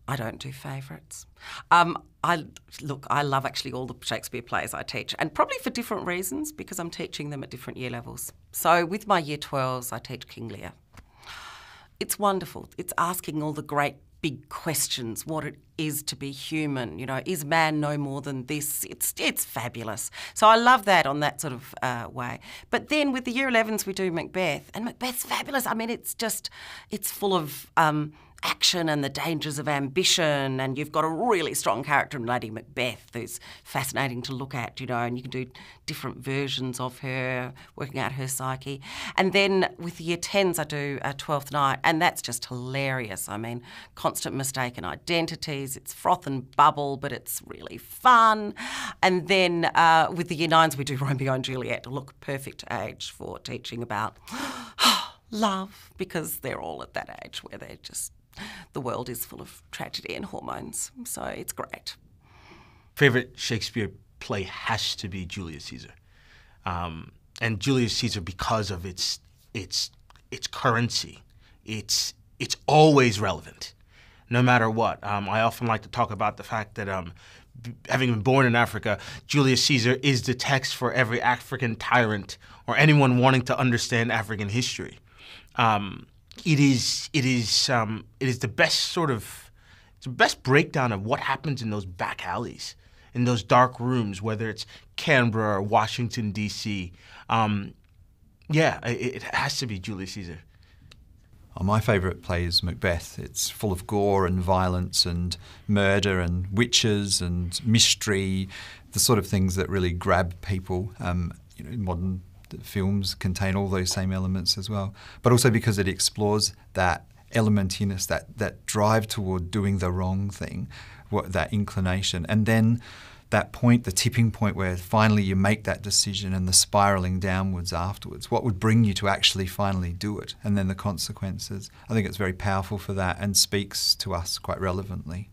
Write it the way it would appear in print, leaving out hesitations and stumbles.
I don't do favourites. I love actually all the Shakespeare plays I teach, and probably for different reasons, because I'm teaching them at different year levels. So with my year 12s, I teach King Lear. It's wonderful. It's asking all the great big questions, what it is to be human, is man no more than this? It's fabulous. So I love that on that sort of way. But then with the year 11s, we do Macbeth, and Macbeth's fabulous. I mean, it's full of action and the dangers of ambition, and you've got a really strong character in Lady Macbeth who's fascinating to look at, and you can do different versions of her, working out her psyche. And then with the year 10s, I do Twelfth Night, and that's just hilarious. I mean, constant mistaken identities, it's froth and bubble, but it's really fun. And then with the year 9s, we do Romeo and Juliet. Look, perfect age for teaching about love, because they're all at that age where they're just, the world is full of tragedy and hormones. So it's great. Favourite Shakespeare play has to be Julius Caesar. And Julius Caesar, because of its currency, it's always relevant, no matter what. I often like to talk about the fact that having been born in Africa, Julius Caesar is the text for every African tyrant or anyone wanting to understand African history. It is the best breakdown of what happens in those back alleys, in those dark rooms, whether it's Canberra or Washington, D.C. It has to be Julius Caesar. My favourite play is Macbeth. It's full of gore and violence and murder and witches and mystery, the sort of things that really grab people. Modern films contain all those same elements as well, but also because it explores that element in us, that drive toward doing the wrong thing, that inclination, and then that point, the tipping point where finally you make that decision and the spiralling downwards afterwards. What would bring you to actually finally do it, and then the consequences. I think it's very powerful for that and speaks to us quite relevantly.